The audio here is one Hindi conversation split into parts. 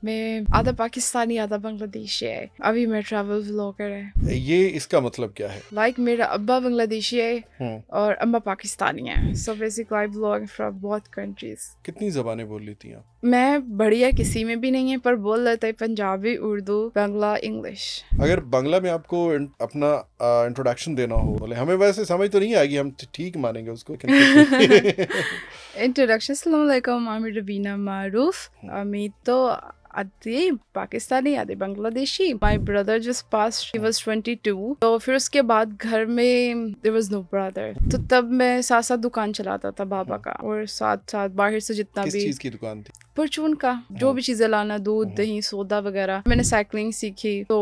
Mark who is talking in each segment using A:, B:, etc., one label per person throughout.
A: मैं आधा पाकिस्तानी आधा बांग्लादेशी है। अभी मैं ट्रैवल व्लॉगर है।
B: ये इसका मतलब क्या है?
A: लाइक मेरा अब्बा बांग्लादेशी है
B: हम्म।
A: और अम्मा पाकिस्तानी है। So basically I vlog from both countries.
B: कितनी जबानें बोल लेती हैं आप?
A: मैं बढ़िया किसी में भी नहीं है, पर बोल लेते हैं पंजाबी, उर्दू, बांग्ला, इंग्लिश।
B: अगर बांग्ला में आपको अपना इंट्रोडक्शन देना हो, बोले हमें वैसे समझ तो नहीं आएगी, हम ठीक मानेंगे उसको, लेकिन फिर भी
A: Introduction. Assalamualaikum. I'm Ravina Maroof. Me to आधी पाकिस्तानी आधी Bangladeshi. My brother just passed. He was 22. तो फिर उसके बाद घर में there was no brother. तो तब मैं साथ साथ दुकान चलाता था बाबा का, और साथ साथ बाहर से जितना
B: किस
A: भी
B: चीज की दुकान थी?
A: परचून का, जो भी चीजें लाना, दूध, दही, सोदा वगैरह। मैंने साइकिलिंग सीखी, तो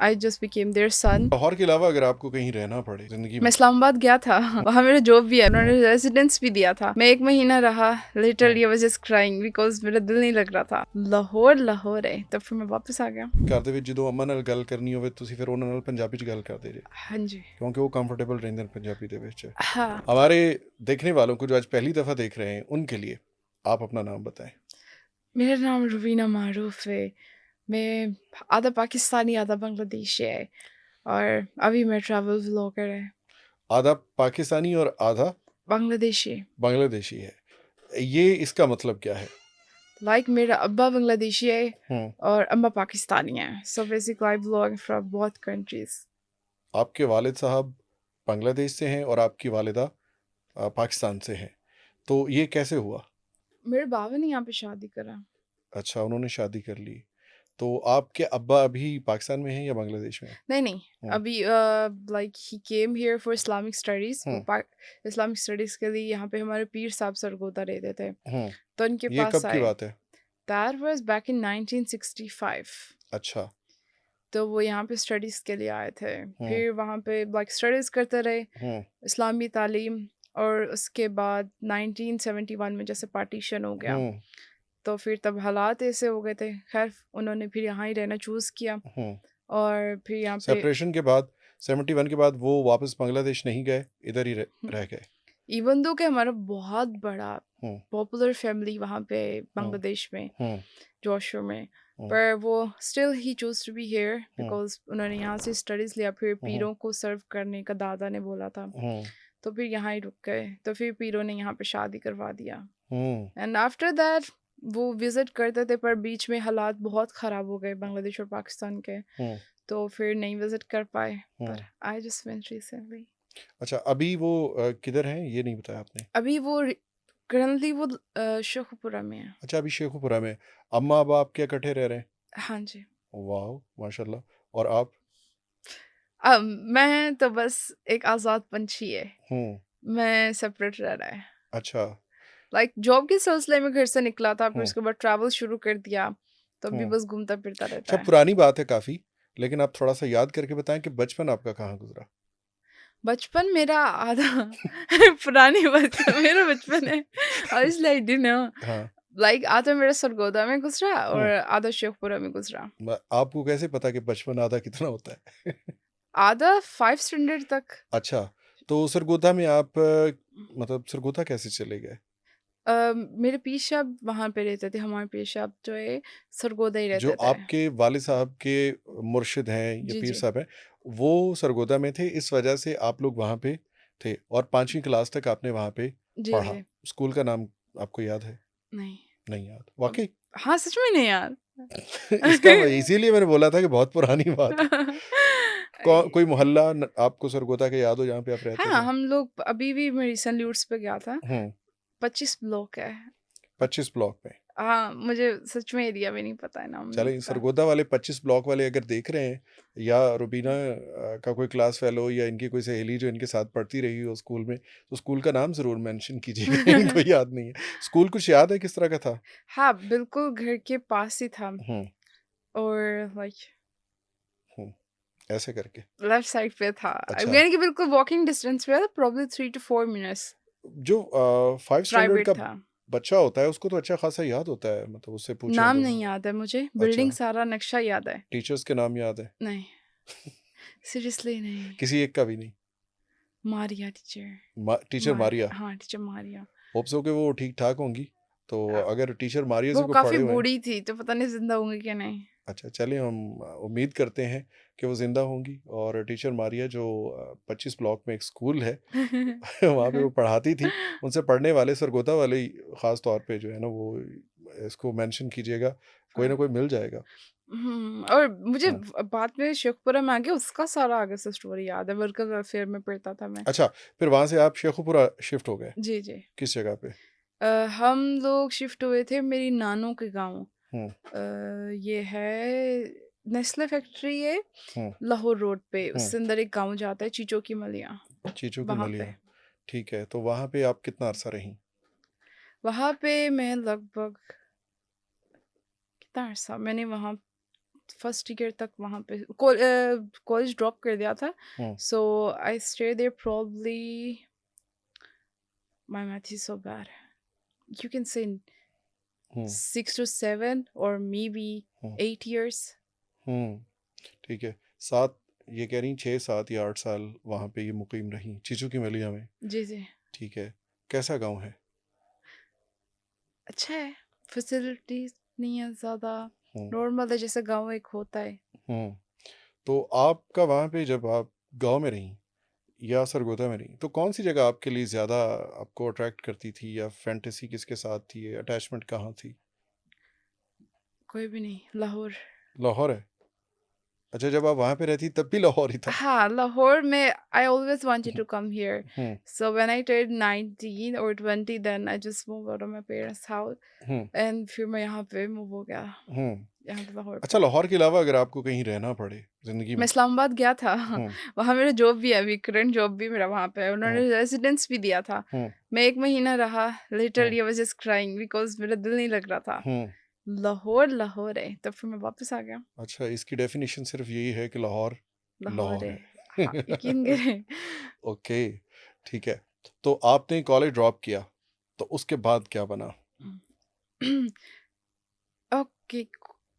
A: आई जस्ट बिकेम देयर सन।
B: लाहौर के अलावा अगर आपको कहीं रहना पड़े जिंदगी
A: मैं
B: में,
A: इस्लामाबाद गया था, वहाँ मेरा जॉब भी है, उन्होंने रेजिडेंस भी दिया था। मैं 1 महीना रहा, literally I was just crying because मेरा दिल नहीं लग रहा था। लाहौर है, तब फिर मैं वापस आ गया।
B: घर ਦੇ ਵਿੱਚ ਜਦੋਂ ਅੰਮਾ ਨਾਲ ਗੱਲ ਕਰਨੀ ਹੋਵੇ ਤੁਸੀਂ ਫਿਰ ਉਹਨਾਂ ਨਾਲ ਪੰਜਾਬੀ 'ਚ ਗੱਲ ਕਰਦੇ ਜੇ,
A: हाँ जी।
B: क्योंकि वो कंफर्टेबल रहते हैं पंजाबी ਦੇ ਵਿੱਚ।
A: हाँ,
B: हमारे देखने वालों को जो आज पहली दफ़ा देख रहे हैं उनके लिए आप अपना नाम बताएं।
A: मेरा नाम रुबीना मारूफ है। मैं आधा पाकिस्तानी आधा बांग्लादेशी है, और अभी मैं ट्रैवल व्लॉगर है।
B: आधा पाकिस्तानी और आधा
A: बांग्लादेशी।
B: बांग्लादेशी है, ये इसका मतलब क्या है?
A: लाइक मेरा अब्बा बांग्लादेशी है
B: हम्म।
A: और अम्मा पाकिस्तानी है। So basically I vlog from both countries.
B: आपके वालिद साहब बांग्लादेश से हैं और आपकी वालिदा पाकिस्तान से हैं, तो ये कैसे हुआ?
A: मेरे बाबा ने यहाँ पे शादी करा।
B: अच्छा, उन्होंने शादी कर ली। तो आपके अब्बा अभी पाकिस्तान में हैं या बांग्लादेश में हैं?
A: नहीं,
B: हम्म।
A: अभी like he came here for Islamic studies.
B: Hmm.
A: Islamic studies के लिए यहाँ पे हमारे पीर साहब सरगोदा रहते थे,
B: हम्म।
A: तो उनके
B: ये
A: पास
B: कब की
A: आए।
B: बात है?
A: That was back in 1965।
B: अच्छा।
A: तो वो यहाँ पे स्टडीज़ के लिए आए थे।
B: हम्म।
A: फिर वहाँ पे लाइक स्टडीज़ करते रहे,
B: हम्म।
A: इस्लामी तालीम। और उसके बाद 1971 में जैसे पार्टीशन हो गया,
B: हम्म।
A: तो फिर तब हालात ऐसे हो गए थे। खैर उन्होंने फिर यहाँ ही रहना चूज़ किया,
B: हम्म।
A: और फिर यहाँ पे
B: सेपरेशन के बाद 71 के बाद वो वापस बांग्लादेश नहीं गए, इधर ही रह गए?
A: इवन दो कि हमारा बहुत बड़ा
B: हम्म।
A: पॉपुलर फैमिली वहाँ पे
B: हम्म।
A: बांग्लादेश में,
B: हम्म।
A: जोशुर में,
B: हम्म।
A: पर वो स्टिल ही choose to be here
B: hmm.
A: Because उन्होंने यहाँ से स्टडीज़ लिया। फिर
B: हम्म।
A: पीरों को सर्व करने का दादा ने बोला था,
B: हम्म।
A: तो फिर यहाँ ही रुक गए। तो फिर पीरों ने यहाँ पे शादी करवा दिया,
B: हम्म।
A: एंड आफ्टर दैट वो विजिट करते थे, पर बीच में हालात बहुत ख़राब हो गए बांग्लादेश और पाकिस्तान के,
B: हम्म।
A: तो फिर नहीं विजिट कर पाए।
B: हम्म।
A: पर आई जस्ट वेंट रिसेंटली।
B: अच्छा, अभी वो किधर हैं ये नहीं बताया आपने?
A: अभी वो करंटली वो शेखुपुरा में है।
B: अच्छा, अभी शेखुपुरा में। अम्मा अब आपके इकट्ठे रह रहे हैं?
A: हाँ जी।
B: वाह, माशाल्लाह। और आप?
A: मैं तो बस एक आज़ाद पंछी है।
B: हम्म।
A: मैं सेपरेट रह रहा है।
B: अच्छा।
A: लाइक जॉब के सिलसिले में घर से निकला था, फिर
B: हम्म।
A: उसके बाद ट्रैवल शुरू कर दिया, तो अभी
B: हम्म।
A: बस घूमता फिरता रहता
B: अच्छा,
A: है।
B: पुरानी बात है काफ़ी, लेकिन आप थोड़ा सा याद करके बताएं कि बचपन आपका कहाँ गुजरा?
A: बचपन मेरा आधा पुरानी बात मेरा बचपन है, ऑब्वियसली आई डिडंट नो।
B: हाँ।
A: लाइक आधा मेरा सरगोदा में गुजरा और
B: हम्म।
A: आधा शेखपुरा में गुजरा।
B: आपको कैसे पता कि बचपन आधा कितना होता है?
A: आधा 5 स्टैंडर्ड तक।
B: अच्छा, तो सरगोधा में आप मतलब सरगोधा कैसे चले गए?
A: मेरे पीर साहब वहाँ पे रहते थे। हमारे पीर साहब जो है सरगोदा ही
B: जो
A: रहते थे।
B: आपके वालिद साहब के मुर्शिद हैं या
A: जी
B: पीर
A: जी
B: साहब हैं, वो सरगोधा में थे, इस वजह से आप लोग वहाँ पे थे और 5वीं क्लास तक आपने वहाँ पे
A: जी
B: पढ़ा।
A: जी।
B: स्कूल का नाम आपको याद है?
A: नहीं।
B: नहीं याद?
A: अब-
B: वाकई?
A: हाँ, सच में नहीं यार।
B: इसका इसीलिए मैंने बोला था कि बहुत पुरानी बात है। कोई मोहल्ला आपको सरगोधा के याद हो जहाँ पे आप रहते
A: हाँ,
B: थे?
A: हम लोग अभी भी मैं रिसेंटली उर्स पे गया था।
B: हम्म।
A: 25 ब्लॉक है।
B: 25 ब्लॉक में?
A: हाँ, मुझे सच में एरिया भी नहीं पता है, नाम नहीं
B: चलें,
A: पता।
B: सरगोधा वाले 25 ब्लॉक वाले अगर देख रहे हैं, या रुबीना का कोई क्लास फेलो या इनकी कोई सहेली जो इनके साथ पढ़ती रही हो स्कूल में, तो स्कूल का नाम ज़रूर मेंशन कीजिएगा। इनको याद नहीं है स्कूल, कुछ याद है किस तरह का था?
A: हाँ, बिल्कुल घर के पास ही था,
B: हम्म।
A: और लाइक
B: हम्म। ऐसे करके?
A: लेफ्ट साइड पे था।
B: अच्छा।
A: यानी कि बिल्कुल वॉकिंग डिस्टेंस पे था, प्रॉब्ली 3 to 4 मिनट्स।
B: जो 5 स्टैंडर्ड
A: प्राइवेट
B: का
A: था।
B: बच्चा होता है उसको तो अच्छा खासा याद होता है, मतलब उससे पूछें
A: नाम
B: तो।
A: नहीं याद है मुझे,
B: अच्छा,
A: बिल्डिंग सारा नक्शा याद है।
B: टीचर्स के नाम याद है?
A: नहीं, सीरियसली नहीं।
B: किसी एक का भी नहीं?
A: मारिया टीचर।
B: टीचर मारिया?
A: हाँ, टीचर मारिया।
B: होप्स हो कि वो ठीक ठाक होंगी। तो
A: अ,
B: अगर टीचर मारिया से
A: वो
B: कोई
A: काफ़ी
B: पढ़े हुए हैं,
A: बूढ़ी थी, तो पता नहीं ज़िंदा होंगी कि नहीं।
B: अच्छा चलिए हम उम्मीद करते हैं कि वो ज़िंदा होंगी। और टीचर मारिया जो 25 ब्लॉक में एक स्कूल है वहाँ पे वो पढ़ाती थी, उनसे पढ़ने वाले सरगोधा वाले ही ख़ास तौर पे जो है ना वो इसको मेंशन कीजिएगा, कोई ना
A: हाँ।
B: कोई मिल जाएगा।
A: और मुझे
B: हाँ,
A: बाद में शेखपुरा में आके उसका सारा आगे से स्टोरी याद है, वर्कर वेलफेयर में पढ़ता था मैं।
B: अच्छा फिर वहाँ से आप शेखुपुरा शिफ्ट हो गए,
A: जी, जी।
B: किस जगह पे?
A: हम लोग शिफ्ट हुए थे मेरी नानू के गाँव।
B: हुँ,
A: ये है नेस्ले फैक्ट्री है
B: हुँ,
A: लाहौर रोड पे,
B: हुँ,
A: उससे अंदर एक गाँव जाता है चीचों की मलियाँ,
B: चीचू की
A: वहाँ पे।
B: मलिया, ठीक है, तो वहाँ पे आप कितना अरसा रहीं?
A: वहाँ पे मैं लगभग कितना अर्सा मैंने वहाँ फर्स्ट ईयर तक वहाँ पे कॉलेज ड्रॉप कर दिया था।
B: Um,
A: so I stay there probably my math is so bad. You can say
B: um,
A: 6 to 7 or maybe
B: hmm,
A: 8 years.
B: हुँ, ठीक है, 7 ये कह रही 6, 7 या 8 साल वहाँ पे ये मुक़ीम रहीं, चीचू की मलिया में,
A: जी, जी।
B: ठीक है, कैसा गाँव है?
A: अच्छा है, फैसिलिटीज़ नहीं है ज़्यादा,
B: हुँ,
A: नॉर्मल है जैसे गाँव एक होता है।
B: हुँ, तो आपका वहाँ पे जब आप गाँव में रहीं या सरगोधा में रहीं, तो कौन-सी जगह आपके लिए ज़्यादा आपको अट्रैक्ट करती थी या फैंटेसी किसके साथ थी, अटैचमेंट कहाँ थी?
A: कोई भी नहीं, लाहौर।
B: लाहौर है? अच्छा जब आप वहाँ पे रहती तब भी लाहौर ही था?
A: हाँ, लाहौर में I always wanted
B: hmm,
A: to come here.
B: Hmm,
A: So when I turned 19 or 20 then I just moved out of my parents' house
B: hmm,
A: and फिर मैं यहाँ पे मूव हो गया,
B: हुँ।
A: यहाँ पे लाहौर
B: अच्छा
A: पे।
B: लाहौर के अलावा अगर आपको कहीं रहना पड़े ज़िंदगी
A: मैं
B: में
A: इस्लामाबाद गया था
B: हुँ,
A: वहाँ मेरा जॉब भी है अभी करंट जॉब भी मेरा वहाँ पे है
B: हुँ,
A: उन्होंने रेजिडेंस भी दिया था
B: हुँ,
A: मैं 1 महीना रहा
B: हुँ,
A: literally I was just crying because मेरा दिल नहीं लग रहा था
B: हुँ।
A: लाहौर लाहौर है तब फिर मैं वापस आ गया
B: अच्छा इसकी डेफ़िनिशन सिर्फ़ यही है कि लाहौर,
A: लाहौर
B: लाहौर
A: है
B: है।
A: हाँ यकीन करें
B: ओके, ठीक है। तो आपने कॉलेज ड्रॉप किया, तो उसके बाद क्या बना?
A: Okay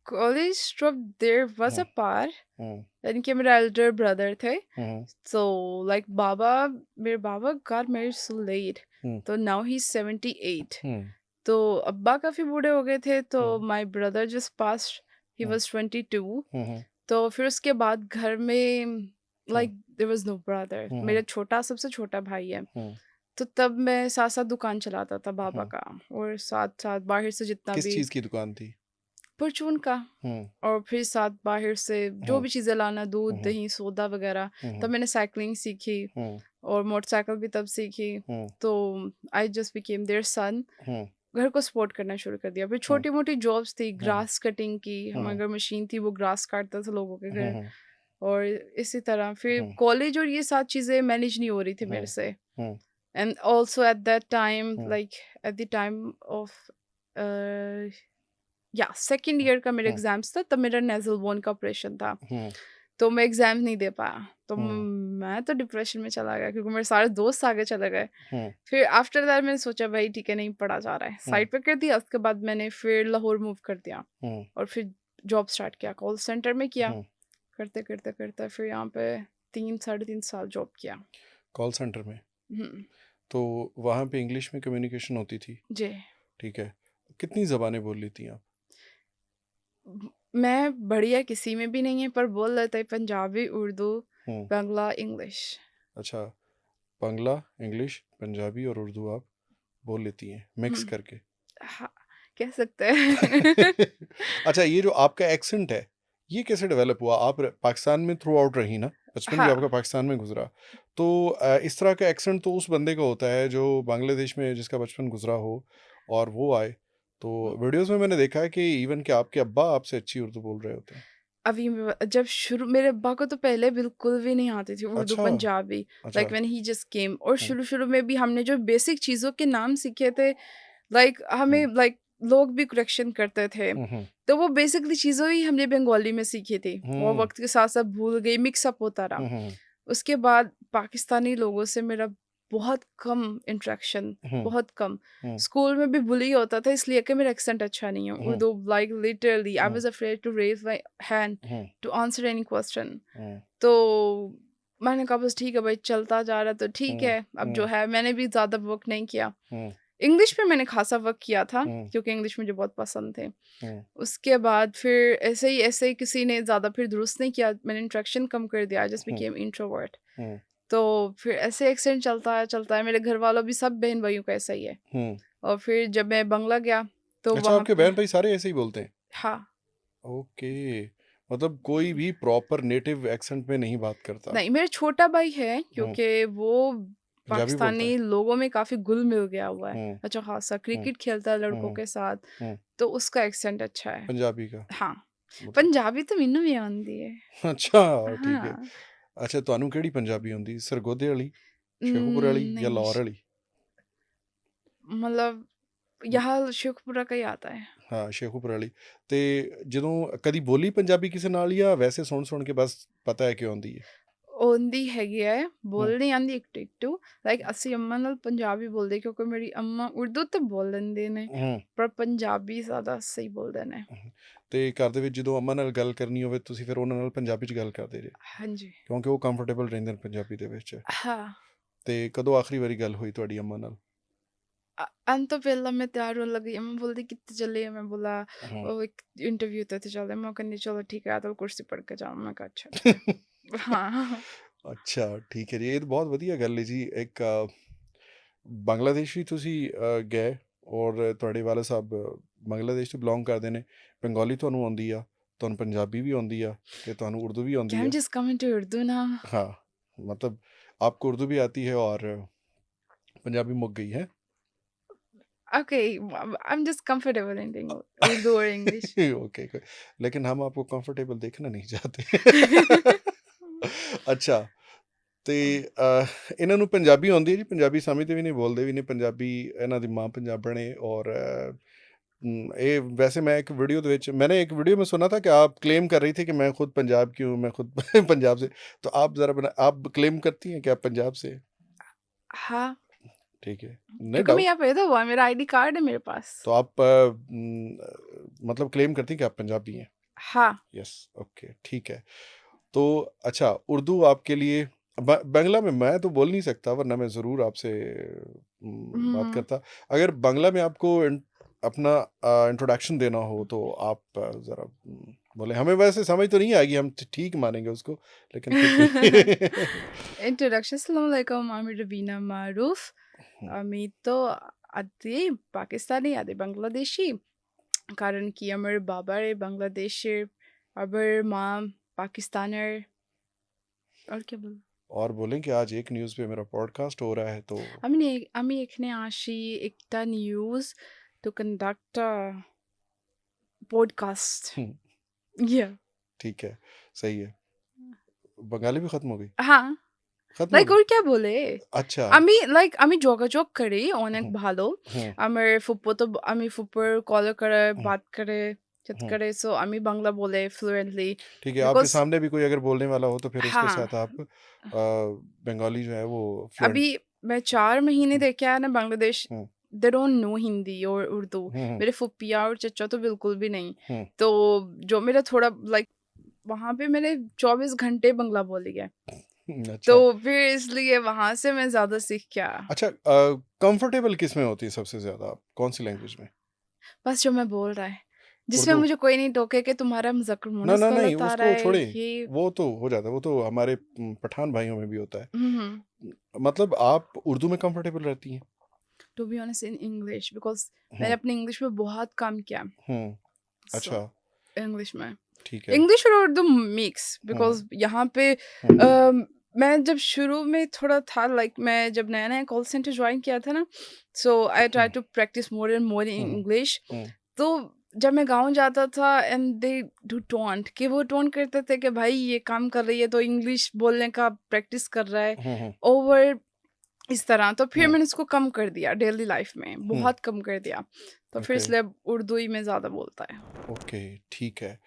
A: college drop there was
B: हुँ,
A: अ पार
B: हुँ,
A: यानी कि मेरे एल्डर ब्रदर थे
B: हुँ,
A: सो लाइक बाबा मेरे बाबा गॉट मैरिड सो लेट
B: हुँ,
A: तो नाउ ही इज 78
B: हुँ,
A: तो अब्बा काफ़ी बूढ़े हो गए थे तो
B: um,
A: my brother just passed ही
B: हुँ,
A: वाज 22
B: हुँ, हुँ,
A: तो फिर उसके बाद घर में
B: um,
A: like there was no brother
B: um,
A: मेरा छोटा सबसे छोटा भाई है
B: हुँ,
A: तो तब मैं साथ-साथ दुकान चलाता था बाबा
B: हुँ।
A: का और साथ-साथ बाहर से जितना
B: किस
A: भी
B: चीज़ की दुकान थी?
A: परचून का
B: हुँ,
A: और फिर साथ बाहर से जो
B: हुँ,
A: भी चीज़ें लाना दूध,
B: हुँ,
A: दही, सोदा वगैरह
B: हुँ,
A: तब
B: हुँ,
A: मैंने साइक्लिंग सीखी
B: हुँ,
A: और मोटरसाइकिल भी तब सीखी।
B: हुँ,
A: तो आई जस्ट बिकेम देयर सन
B: हुँ,
A: घर को सपोर्ट करना शुरू कर दिया। फिर
B: हुँ,
A: छोटी-मोटी जॉब्स थी,
B: हुँ,
A: ग्रास कटिंग की, हमारे
B: हुँ,
A: घर मशीन थी वो ग्रास काटता था लोगों के
B: हुँ,
A: घर
B: हुँ,
A: और इसी तरह फिर
B: हुँ,
A: कॉलेज और ये सारी चीज़ें मैनेज नहीं हो रही थी
B: हुँ,
A: मेरे से।
B: Um,
A: and also at that time
B: um,
A: like at the time of a, या सेकंड ईयर का मेरा
B: हुँ,
A: एग्ज़ाम्स था तब मेरा नेज़ल बोन का ऑपरेशन था।
B: हुँ,
A: तो मैं एग्ज़ाम नहीं दे पाया। तो
B: हुँ,
A: मैं तो डिप्रेशन में चला गया क्योंकि मेरे सारे दोस्त आगे चले गए।
B: हुँ,
A: फिर आफ्टर दैट मैंने सोचा भाई ठीक है नहीं पढ़ा जा रहा है।
B: हुँ,
A: साइड पे कर दिया उसके बाद मैंने फिर लाहौर मूव कर दिया
B: हुँ,
A: और फिर जॉब स्टार्ट किया। कॉल सेंटर में किया।
B: हुँ।
A: करते फिर यहाँ पे 3 साढ़े 3 साल जॉब किया।
B: कॉल सेंटर में?
A: हुँ,
B: तो वहाँ पे इंग्लिश में कम्युनिकेशन होती थी,
A: जी।
B: ठीक है। कितनी ज़बानें बोल लेती हैं आप?
A: मैं बढ़िया किसी में भी नहीं है पर बोल लेते हैं पंजाबी, उर्दू,
B: हुँ,
A: बांग्ला, इंग्लिश।
B: अच्छा, बांग्ला, इंग्लिश, पंजाबी और उर्दू आप बोल लेती हैं, मिक्स
A: हुँ,
B: करके।
A: हाँ, कह सकते हैं।
B: अच्छा ये जो आपका एक्सेंट है, ये कैसे डेवलप हुआ? आप र पाकिस्तान में थ्रू आउट रही ना? बचपन भी
A: हाँ।
B: आपका पाकिस्तान में गुज़रा। तो इस तरह का एक्सेंट तो उस बंदे का होता है जो बांग्लादेश में जिसका बचपन गुज़रा हो और वो आए। तो वीडियोज़ में मैंने देखा है कि इवन कि आपके अब्बा आपसे अच्छी उर्दू बोल रहे होते हैं।
A: अभी जब शुरू मेरे अब्बा को तो पहले बिल्कुल भी नहीं आती थी उर्दू,
B: अच्छा,
A: पंजाबी लाइक
B: अच्छा।
A: व्हेन ही जस्ट केम और
B: हुँ,
A: शुरू-शुरू में भी हमने जो बेसिक चीज़ों के नाम सीखे थे लाइक
B: हुँ,
A: हमें लाइक लोग भी करेक्शन करते थे।
B: हुँ, हुँ,
A: तो वो बेसिकली चीज़ें ही हमने बंगाली में सीखी थी। वो
B: हुँ,
A: वक़्त के साथ-साथ भूल गई, मिक्स अप होता रहा।
B: हुँ, हुँ,
A: उसके बाद पाकिस्तानी लोगों से मेरा बहुत कम इंटरेक्शन,
B: हुँ,
A: बहुत कम।
B: हुँ,
A: स्कूल में भी बुली होता था इसलिए कि मेरा एक्सेंट अच्छा नहीं है।
B: Um,
A: Urdu like literally I
B: um,
A: was afraid to raise my hand
B: um,
A: to answer any question.
B: Um,
A: तो मैंने कहा बस ठीक है भाई चलता जा रहा है तो ठीक
B: हुँ,
A: है, अब जो
B: हुँ,
A: है मैंने भी ज़्यादा वर्क नहीं किया।
B: हुँ,
A: इंग्लिश पे मैंने खासा वर्क किया था
B: हम्म,
A: क्योंकि इंग्लिश मुझे बहुत पसंद थे।
B: हम्म,
A: उसके बाद फिर ऐसे ही किसी ने ज़्यादा फिर दुरुस्त नहीं किया, मैंने इंट्रैक्शन कम कर दिया, I just
B: hmm,
A: became introvert.
B: Hmm,
A: तो फिर ऐसे एक्सेंट चलता है, मेरे घर वालों भी सब बहन भाइयों का ऐसा ही है।
B: हम्म।
A: और फिर जब मैं बंगला गया तो
B: अच्छा,
A: वहाँ
B: आपके
A: पे
B: बहन भाई सारे ऐसे ही बोलते हैं?
A: हाँ,
B: ओके, मतलब कोई भी प्रॉपर नेटिव एक्सेंट में नहीं बात करता।
A: नहीं मेरा छोटा भाई है
B: हम्म,
A: क्योंकि वो
B: पंजाबी बोलता है।
A: पाकिस्तानी लोगों में काफ़ी घुल मिल गया हुआ है,
B: हम्म,
A: अच्छा खासा
B: हम्म,
A: क्रिकेट खेलता है लड़कों
B: हम्म,
A: के साथ,
B: हम्म।
A: तो उसका एक्सेंट अच्छा है।
B: पंजाबी का
A: हाँ,
B: मतलब।
A: पंजाबी तो मैनू भी आती है।
B: अच्छा, ठीक है।
A: हाँ,
B: अच्छा, ਤੁਹਾਨੂੰ ਕਿਹੜੀ ਪੰਜਾਬੀ ਆਉਂਦੀ? ਸਰਗੋਧੇ ਵਾਲੀ, ਸ਼ੇਖੂਪੁਰ ਵਾਲੀ ਜਾਂ
A: नहीं
B: ਲਾਹੌਰ ਵਾਲੀ?
A: मतलब यहाँ शेखपुरा का ही आता है।
B: ਹਾਂ, ਸ਼ੇਖੂਪੁਰ ਵਾਲੀ। ਤੇ ਜਦੋਂ ਕਦੀ ਬੋਲੀ ਪੰਜਾਬੀ ਕਿਸੇ ਨਾਲ ਜਾਂ ਵੈਸੇ ਸੁਣ ਸੁਣ ਕੇ ਬਸ ਪਤਾ ਹੈ ਕਿ ਆਉਂਦੀ ਹੈ?
A: ਆਉਂਦੀ ਹੈਗੀ ਹੈ,
B: ਹੂੰ,
A: ਬੋਲਣੀ ਆਉਂਦੀ ਇੱਕ ਟਿਕ ਟੂ, ਲਾਈਕ ਅਸੀਂ ਅੰਮਾ ਨਾਲ ਪੰਜਾਬੀ ਬੋਲਦੇ ਕਿਉਂਕਿ ਮੇਰੀ ਅੰਮਾ ਉਰਦੂ ਤਾਂ ਬੋਲ ਲੈਂਦੇ ਨੇ,
B: ਹੂੰ,
A: ਪਰ ਪੰਜਾਬੀ ਜ਼ਿਆਦਾ ਸਹੀ ਬੋਲਦੇ ਨੇ।
B: ਹੂੰ। ਤੇ ਘਰ ਦੇ ਵਿੱਚ ਜਦੋਂ ਅੰਮਾ ਨਾਲ ਗੱਲ ਕਰਨੀ ਹੋਵੇ ਤੁਸੀਂ ਫਿਰ ਉਹਨਾਂ ਨਾਲ ਪੰਜਾਬੀ 'ਚ ਗੱਲ ਕਰਦੇ ਜੇ,
A: ਹਾਂਜੀ,
B: ਕਿਉਂਕਿ ਉਹ ਕੰਫਰਟੇਬਲ ਰਹਿੰਦੇ ਨੇ ਪੰਜਾਬੀ ਦੇ ਵਿੱਚ।
A: ਹਾਂ।
B: ਤੇ ਕਦੋਂ ਆਖਰੀ ਵਾਰੀ ਗੱਲ ਹੋਈ ਤੁਹਾਡੀ ਅੰਮਾ ਨਾਲ?
A: अंत तो पहला मैं तैयार होने लगी, अम्मा बोलती कितने चले, मैं बोला
B: हूँ।
A: ओ एक इंटरव्यू था तो चल, मैं कहनी चलो ठीक है, तो कुर्सी पढ़ के जाऊँ, मैं कहा अच्छा हाँ।
B: ਅੱਛਾ, ਠੀਕ ਹੈ ਜੀ। ਇਹ ਤਾਂ ਬਹੁਤ ਵਧੀਆ ਗੱਲ ਹੈ ਜੀ। ਇੱਕ ਬੰਗਲਾਦੇਸ਼ ਵੀ ਤੁਸੀਂ ਗਏ ਔਰ ਤੁਹਾਡੇ ਵਾਲਾ ਸਾਹਿਬ ਬੰਗਲਾਦੇਸ਼ ਤੋਂ ਬਿਲੋਂਗ ਕਰਦੇ ਨੇ। ਬੰਗਾਲੀ ਤੁਹਾਨੂੰ ਆਉਂਦੀ ਆ, ਤੁਹਾਨੂੰ ਪੰਜਾਬੀ ਵੀ ਆਉਂਦੀ ਆ ਤੇ ਤੁਹਾਨੂੰ ਉਰਦੂ भी आती
A: Can we
B: है।
A: just come into Urdu now?
B: हाँ, मतलब आपको उर्दू भी आती है और पंजाबी मुक गई है।
A: Okay, I'm just comfortable in Urdu or English.
B: Okay, लेकिन हम आपको कंफर्टेबल देखना नहीं चाहते। अच्छा, ਤੇ ਇਹਨਾਂ ਨੂੰ ਪੰਜਾਬੀ ਆਉਂਦੀ ਹੈ ਜੀ? ਪੰਜਾਬੀ ਸਮਝਦੇ ਵੀ ਨੇ, ਬੋਲਦੇ ਵੀ ਨੇ ਪੰਜਾਬੀ, ਇਹਨਾਂ ਦੀ ਮਾਂ ਪੰਜਾਬਣ ਹੈ। और ये वैसे मैं एक वीडियो ਦੇ ਵਿੱਚ मैंने एक वीडियो में सुना था कि आप क्लेम कर रही थी कि मैं खुद पंजाब की हूँ, मैं खुद पंजाब से। तो आप ज़रा आप क्लेम करती हैं कि आप पंजाब से?
A: हाँ,
B: ठीक है, नो
A: क्योंकि मैं
B: डाउट।
A: यहाँ पैदा हुआ, मेरा आईडी कार्ड है मेरे पास।
B: तो आप मतलब क्लेम करती हैं कि आप पंजाबी हैं?
A: हाँ,
B: यस, ओके, ठीक है। तो अच्छा, उर्दू आपके लिए बांग्ला में मैं तो बोल नहीं सकता, वरना मैं ज़रूर आपसे बात
A: हम्म,
B: करता। अगर बांग्ला में आपको अपना इंट्रोडक्शन देना हो तो आप ज़रा बोले। हमें वैसे समझ तो नहीं आएगी, हम ठीक मानेंगे उसको, लेकिन फिर भी।
A: Introduction. Assalamualaikum, I'm Ravina Maroof. আমি তো আদি পাকিস্তানি আদি বাংলাদেশি, কারণ কি আমার বাবার বাংলাদেশের, আবার মা পাকিস্তানের। আর কি বল,
B: और बोलें कि आज एक न्यूज़ पे मेरा पॉडकास्ट हो रहा है तो।
A: আমি এখানে আসি একটা নিউজ টু কন্ডাক্ট পডকাস্ট। ইয়া,
B: ठीक है, सही है। बंगाली भी ख़त्म हो गई?
A: হ্যাঁ,
B: ख़त्म हो
A: লাইক
B: गई?
A: ওর কে বলে,
B: अच्छा।
A: আমি যোগাযোগ করি অনেক
B: हुँ,
A: ভালো।
B: हुँ,
A: আমার ফুপ্পো তো আমি ফুপ্পোর কল করে
B: हुँ,
A: বাত করে চট
B: हुँ।
A: করে, सो আমি बांग्ला बोले फ्लुएंटली
B: ठीक है, आपके
A: बिकॉज
B: सामने भी कोई अगर बोलने वाला हो तो फिर उसके
A: हाँ,
B: साथ आप बंगाली जो है वो फ्लुएंट।
A: अभी मैं 4 महीने
B: हुँ,
A: देखे आया ना बांग्लादेश,
B: हुँ,
A: दे डोंट नो हिंदी और उर्दू।
B: हुँ, हुँ,
A: मेरे फूफिया और चचा तो बिल्कुल भी नहीं।
B: हुँ,
A: तो जो मेरा थोड़ा लाइक वहाँ पे मैंने 24 घंटे बांग्ला बोली है, तो
B: अच्छा।
A: फिर इसलिए वहाँ से मैं ज़्यादा सीख के आया।
B: अच्छा, कंफर्टेबल किस में होती है सबसे ज़्यादा आप? कौन-सी लैंग्वेज में?
A: बस जो मैं बोल रहा है, जिसमें
B: उर्दू?
A: मुझे कोई नहीं टोके कि तुम्हारा ज़क्र
B: ना,
A: मुनस
B: ना, नहीं,
A: गलत आ रहा
B: उसको
A: है,
B: छोड़िए,
A: ये
B: वो तो हो जाता है, वो तो हमारे पठान भाइयों में भी होता है।
A: हुँ।
B: मतलब आप उर्दू में कंफर्टेबल रहती हैं?
A: To be honest in English because मैंने
B: हुँ,
A: अपनी इंग्लिश में बहुत काम किया।
B: हुँ,
A: सो
B: अच्छा,
A: इंग्लिश में,
B: ठीक है।
A: इंग्लिश और उर्दू मिक्स,
B: हुँ,
A: बिकॉज़ यहाँ पे
B: हुँ,
A: मैं जब शुरू में थोड़ा था, लाइक मैं जब नया-नया कॉल सेंटर जॉइन किया था ना, so I try
B: um,
A: to practice more and more in
B: um,
A: English.
B: Um,
A: तो जब मैं गाँव जाता था एंड दे डू टोंट कि वो टोंट करते थे कि भाई ये काम कर रही है तो इंग्लिश बोलने का प्रैक्टिस कर रहा है,
B: हुँ, हुँ,
A: ओवर इस तरह। तो फिर
B: हुँ,
A: मैंने इसको कम कर दिया डेली लाइफ में,
B: हुँ,
A: बहुत कम कर दिया। तो फिर
B: ओके।
A: इसलिए अब उर्दू ही में ज़्यादा बोलता है।
B: ओके, ठीक है।